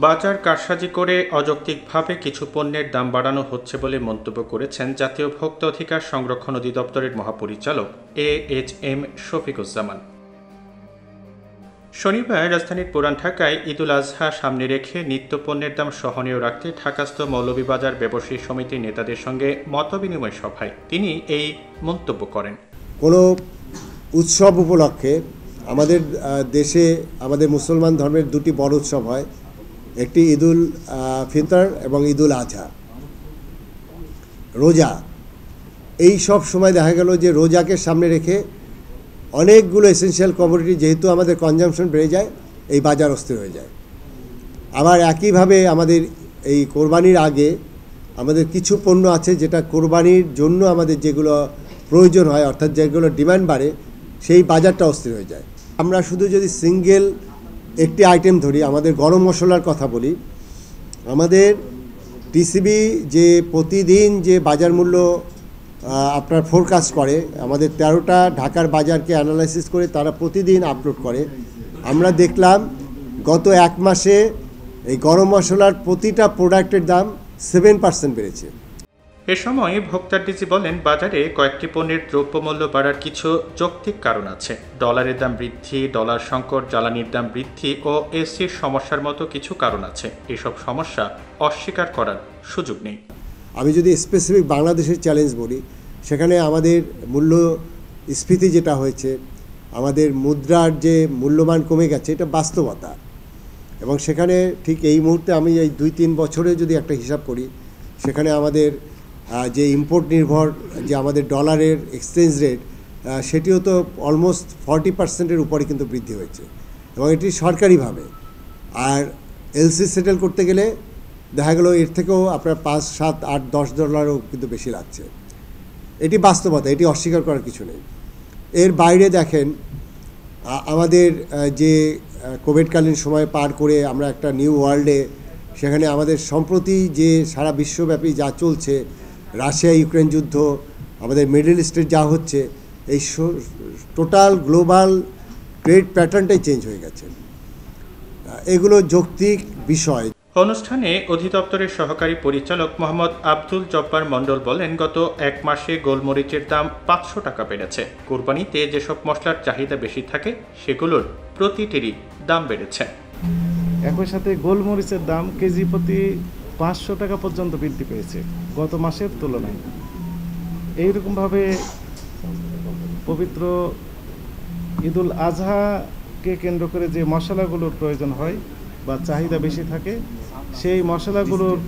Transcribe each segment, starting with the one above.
বাজার কারসাজি করে অযৌক্তিকভাবে কিছু পণ্যের দাম বাড়ানো হচ্ছে বলে মন্তব্য করেছেন জাতীয় ভোক্তা অধিকার সংরক্ষণ অধিদপ্তরের মহাপরিচালক AHM শফিকুজ্জামান। শনিবার রাজধানীর পুরান ঢাকায় ঈদুল আজহা সামনে রেখে নিত্যপণ্যের দাম সহনীয় রাখতে ঢাকাস্থ মৌলভীবাজার ব্যবসায়ী সমিতির নেতাদের সঙ্গে মতবিনিময় সভায় তিনি এই মন্তব্য করেন। কোনো উৎসব উপলক্ষে আমাদের দেশে আমাদের মুসলমান ধর্মের দুটি বড় উৎসব হয়, একটি ঈদুল ফিতর এবং ঈদুল আজহা, রোজা। এই সব সময় দেখা গেল যে রোজাকে সামনে রেখে অনেকগুলো এসেনশিয়াল কমোডিটি যেহেতু আমাদের কনজামশন বেড়ে যায়, এই বাজার অস্থির হয়ে যায়। আবার একইভাবে আমাদের এই কোরবানির আগে আমাদের কিছু পণ্য আছে যেটা কোরবানির জন্য আমাদের যেগুলো প্রয়োজন হয়, অর্থাৎ যেগুলো ডিমান্ড বাড়ে, সেই বাজারটা অস্থির হয়ে যায়। আমরা শুধু যদি সিঙ্গেল একটি আইটেম ধরি, আমাদের গরম মশলার কথা বলি, আমাদের টিসিবি যে প্রতিদিন যে বাজার মূল্য আপনার ফোরকাস্ট করে, আমাদের 13টা ঢাকার বাজারকে অ্যানালাইসিস করে তারা প্রতিদিন আপলোড করে। আমরা দেখলাম গত এক মাসে এই গরম মশলার প্রতিটা প্রোডাক্টের দাম 7% বেড়েছে। এ সময় ভোক্তা ডিজি বলেন, বাজারে কয়েকটি পণ্যের দ্রব্যমূল্য বাড়ার কিছু যৌক্তিক কারণ আছে। ডলারের দাম বৃদ্ধি, ডলার সংকট, জ্বালানির দাম বৃদ্ধি ও এসির সমস্যার মতো কিছু কারণ আছে। এসব সমস্যা অস্বীকার করার সুযোগ নেই। আমি যদি স্পেসিফিক বাংলাদেশের চ্যালেঞ্জ বলি, সেখানে আমাদের মূল্যস্ফীতি যেটা হয়েছে, আমাদের মুদ্রার যে মূল্যমান কমে গেছে, এটা বাস্তবতা। এবং সেখানে ঠিক এই মুহূর্তে আমি এই 2-3 বছরে যদি একটা হিসাব করি, সেখানে আমাদের যে ইম্পোর্ট নির্ভর যে আমাদের ডলারের এক্সচেঞ্জ রেট, সেটিও তো অলমোস্ট 40%-এর উপরে কিন্তু বৃদ্ধি হয়েছে, এবং এটি সরকারিভাবে। আর এলসি সেটেল করতে গেলে দেখা গেল এর থেকেও আপনার 5, 7, 8, 10 ডলারও কিন্তু বেশি লাগছে। এটি বাস্তবতা, এটি অস্বীকার করার কিছু নেই। এর বাইরে দেখেন, আমাদের যে কোভিডকালীন সময় পার করে আমরা একটা নিউ ওয়ার্ল্ডে, সেখানে আমাদের সম্প্রতি যে সারা বিশ্বব্যাপী যা চলছে, রাশিয়া ইউক্রেন যুদ্ধ, আমাদের মিডল ইস্টের যা হচ্ছে, এই টোটাল গ্লোবাল ট্রেড প্যাটার্নটাই চেঞ্জ হয়ে গেছে। এগুলো যৌক্তিক বিষয়। অনুষ্ঠানে অধিদপ্তরের সহকারী পরিচালক মোহাম্মদ আব্দুল জব্বার মণ্ডল বলেন, গত এক মাসে গোলমরিচের দাম 500 টাকা বেড়েছে। কোরবানিতে যেসব মশলার চাহিদা বেশি থাকে, সেগুলোর প্রতিটিরই দাম বেড়েছে। একই সাথে গোলমরিচের দাম কেজি প্রতি 500 টাকা পর্যন্ত বৃদ্ধি পেয়েছে গত মাসের তুলনায়। এইরকমভাবে পবিত্র ঈদুল আজহাকে কেন্দ্র করে যে মশলাগুলোর প্রয়োজন হয় বা চাহিদা বেশি থাকে, সেই মশলাগুলোর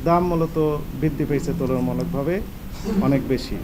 দাম মূলত বৃদ্ধি পেয়েছে তুলনামূলকভাবে অনেক বেশি।